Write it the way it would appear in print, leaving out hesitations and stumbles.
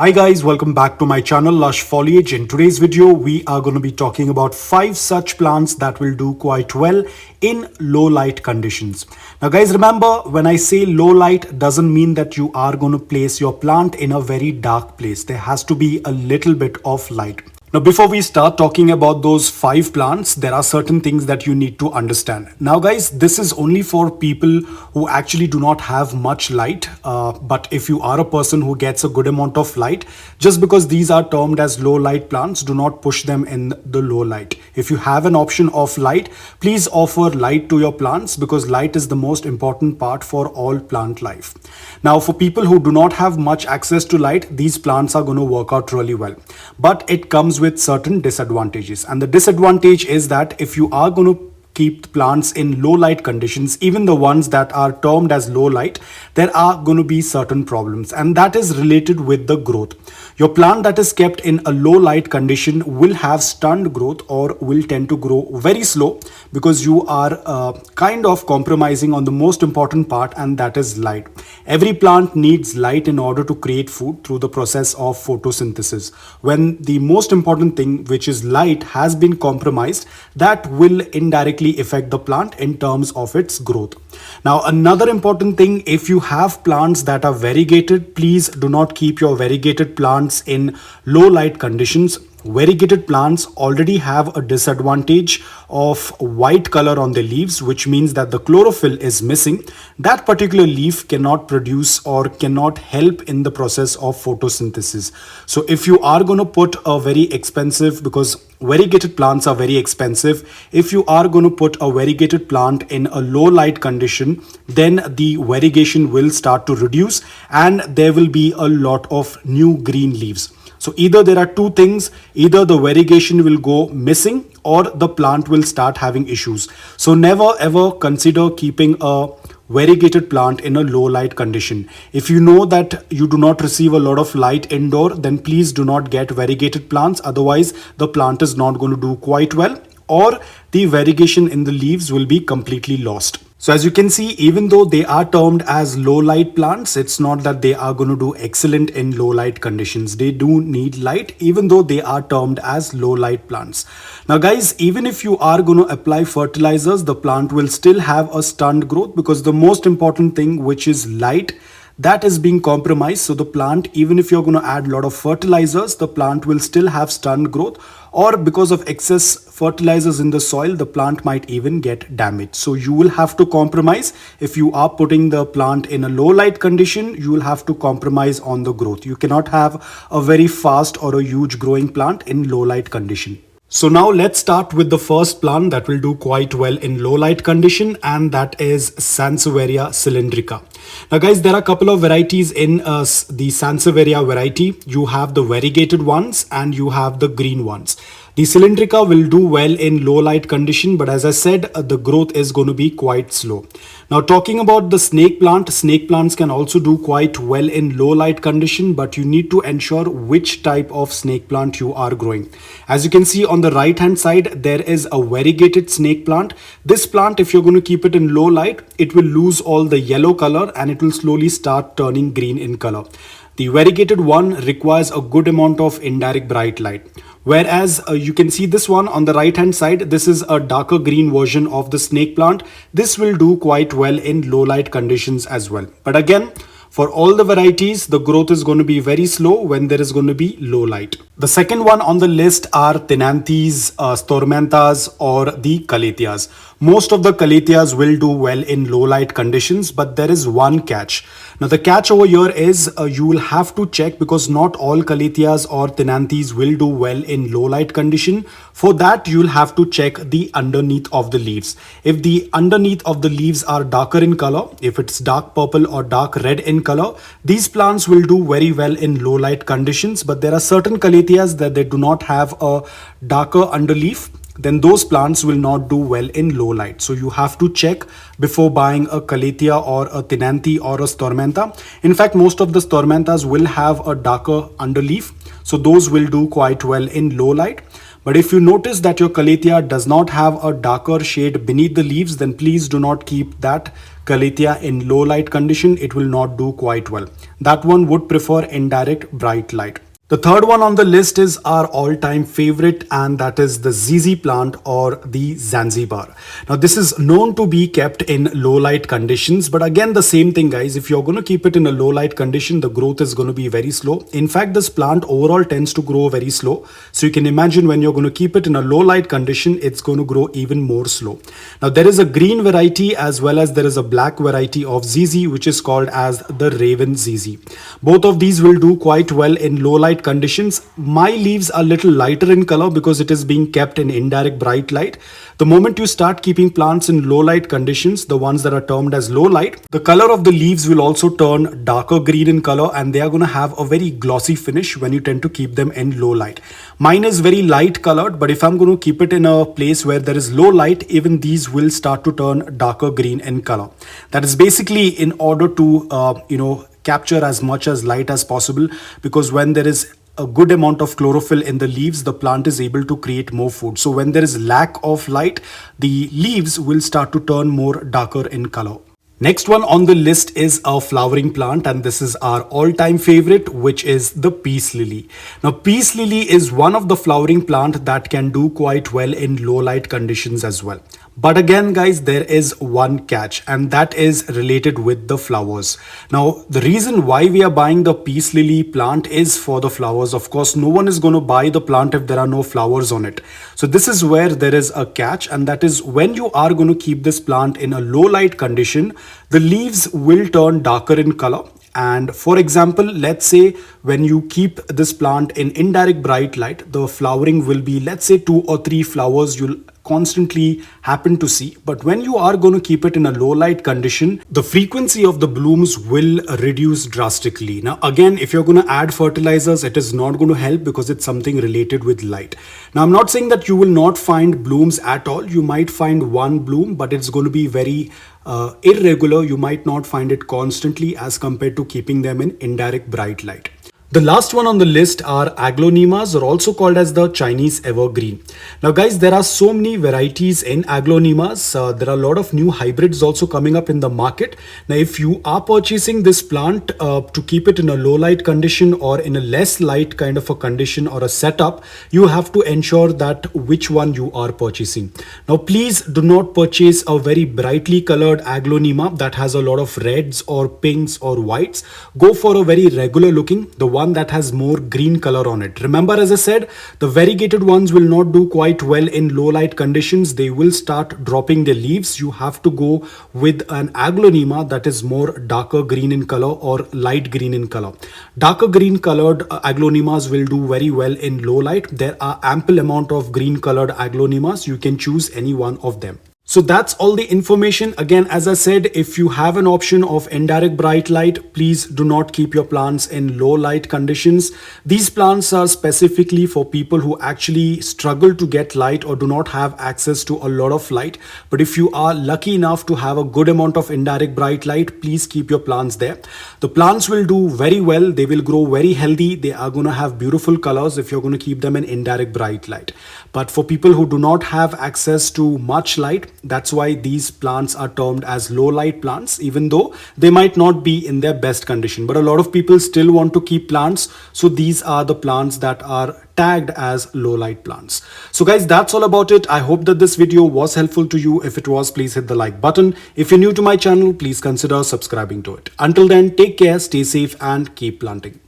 Hi guys, welcome back to my channel Lush Foliage. In today's video, we are going to be talking about 5 such plants that will do quite well in low light conditions. Now guys, remember when I say low light doesn't mean that you are going to place your plant in a very dark place. There has to be a little bit of light. Now, before we start talking about those 5 plants, there are certain things that you need to understand. Now, guys, this is only for people who actually do not have much light. But if you are a person who gets a good amount of light, just because these are termed as low light plants, do not push them in the low light. If you have an option of light, please offer light to your plants because light is the most important part for all plant life. Now, for people who do not have much access to light, these plants are going to work out really well. But it comes with certain disadvantages, and the disadvantage is that if you are going to keep plants in low light conditions, even the ones that are termed as low light, there are going to be certain problems, and that is related with the growth. Your plant that is kept in a low light condition will have stunned growth or will tend to grow very slow because you are kind of compromising on the most important part, and that is light. Every plant needs light in order to create food through the process of photosynthesis. When the most important thing, which is light, has been compromised, that will indirectly affect the plant in terms of its growth. Now, another important thing, if you have plants that are variegated, please do not keep your variegated plants in low light conditions. Variegated plants already have a disadvantage of white color on the leaves, which means that the chlorophyll is missing. That particular leaf cannot produce or cannot help in the process of photosynthesis. So if you are going to put a very expensive, because variegated plants are very expensive, if you are going to put a variegated plant in a low light condition, then the variegation will start to reduce and there will be a lot of new green leaves. So either there are two things, either the variegation will go missing or the plant will start having issues. So never ever consider keeping a variegated plant in a low light condition. If you know that you do not receive a lot of light indoor, then please do not get variegated plants. Otherwise, the plant is not going to do quite well, or the variegation in the leaves will be completely lost. So as you can see, even though they are termed as low light plants, it's not that they are going to do excellent in low light conditions. They do need light, even though they are termed as low light plants. Now guys, even if you are going to apply fertilizers, the plant will still have a stunned growth because the most important thing, which is light, that is being compromised. So the plant, even if you're going to add a lot of fertilizers, the plant will still have stunned growth, or because of excess fertilizers in the soil, the plant might even get damaged. So you will have to compromise. If you are putting the plant in a low light condition, you will have to compromise on the growth. You cannot have a very fast or a huge growing plant in low light condition. So now let's start with the first plant that will do quite well in low light condition, and that is Sansevieria cylindrica. Now guys, there are a couple of varieties in the Sansevieria variety. You have the variegated ones and you have the green ones. The cylindrica will do well in low light condition, but as I said, the growth is going to be quite slow. Now talking about the snake plants can also do quite well in low light condition, but you need to ensure which type of snake plant you are growing. As you can see on the right hand side, there is a variegated snake plant. This plant, if you're going to keep it in low light, it will lose all the yellow color and it will slowly start turning green in color. The variegated one requires a good amount of indirect bright light. Whereas you can see this one on the right hand side, this is a darker green version of the snake plant. This will do quite well in low light conditions as well. But again, for all the varieties, the growth is going to be very slow when there is going to be low light. The second one on the list are Thenanthes, Stormanthas, or the Calatheas. Most of the Calatheas will do well in low light conditions, but there is one catch. Now the catch over here is you will have to check, because not all Calatheas or Thenanthes will do well in low light condition. For that, you'll have to check the underneath of the leaves. If the underneath of the leaves are darker in color, if it's dark purple or dark red in color, these plants will do very well in low light conditions. But there are certain Calatheas that they do not have a darker underleaf, then those plants will not do well in low light. So you have to check before buying a Calathea or a Thenanthe or a Stormantha. In fact, most of the Stormanthas will have a darker underleaf, so those will do quite well in low light. But if you notice that your calathea does not have a darker shade beneath the leaves, then please do not keep that calathea in low light condition. It will not do quite well. That one would prefer indirect bright light. The third one on the list is our all-time favorite, and that is the ZZ plant or the Zanzibar. Now this is known to be kept in low light conditions, but again the same thing guys, if you're going to keep it in a low light condition, the growth is going to be very slow. In fact, this plant overall tends to grow very slow. So you can imagine when you're going to keep it in a low light condition, it's going to grow even more slow. Now there is a green variety as well as there is a black variety of ZZ, which is called as the Raven ZZ. Both of these will do quite well in low light conditions. My leaves are little lighter in color because it is being kept in indirect bright light. The moment you start keeping plants in low light conditions, the ones that are termed as low light, the color of the leaves will also turn darker green in color, and they are going to have a very glossy finish when you tend to keep them in low light. Mine is very light colored, but if I'm going to keep it in a place where there is low light, even these will start to turn darker green in color. That is basically in order to capture as much as light as possible, because when there is a good amount of chlorophyll in the leaves, the plant is able to create more food. So when there is lack of light, the leaves will start to turn more darker in color. Next one on the list is a flowering plant, and this is our all-time favorite, which is the peace lily. Now peace lily is one of the flowering plant that can do quite well in low light conditions as well. But again guys, there is one catch, and that is related with the flowers. Now the reason why we are buying the peace lily plant is for the flowers. Of course, no one is going to buy the plant if there are no flowers on it. So this is where there is a catch, and that is when you are going to keep this plant in a low light condition, the leaves will turn darker in color. And for example, let's say when you keep this plant in indirect bright light, the flowering will be, let's say, 2 or 3 flowers you'll constantly happen to see. But when you are going to keep it in a low light condition, the frequency of the blooms will reduce drastically. Now again, if you're going to add fertilizers, it is not going to help because it's something related with light. Now I'm not saying that you will not find blooms at all. You might find one bloom, but it's going to be very irregular. You might not find it constantly as compared to keeping them in indirect bright light. The last one on the list are aglaonemas, or also called as the Chinese evergreen. Now guys, there are so many varieties in aglaonemas. There are a lot of new hybrids also coming up in the market. Now if you are purchasing this plant to keep it in a low light condition or in a less light kind of a condition or a setup, you have to ensure that which one you are purchasing. Now please do not purchase a very brightly colored aglaonema that has a lot of reds or pinks or whites. Go for a very regular looking, the one that has more green color on it. Remember, as I said, the variegated ones will not do quite well in low light conditions. They will start dropping their leaves. You have to go with an aglaonema that is more darker green in color or light green in color. Darker green colored aglaonemas will do very well in low light. There are ample amount of green colored aglaonemas. You can choose any one of them. So that's all the information. Again, as I said, if you have an option of indirect bright light, please do not keep your plants in low light conditions. These plants are specifically for people who actually struggle to get light or do not have access to a lot of light. But if you are lucky enough to have a good amount of indirect bright light, please keep your plants there. The plants will do very well. They will grow very healthy. They are going to have beautiful colors if you're going to keep them in indirect bright light. But for people who do not have access to much light, that's why these plants are termed as low light plants, even though they might not be in their best condition. But a lot of people still want to keep plants. So these are the plants that are tagged as low light plants. So guys, that's all about it. I hope that this video was helpful to you. If it was, please hit the like button. If you're new to my channel, please consider subscribing to it. Until then, take care, stay safe, and keep planting.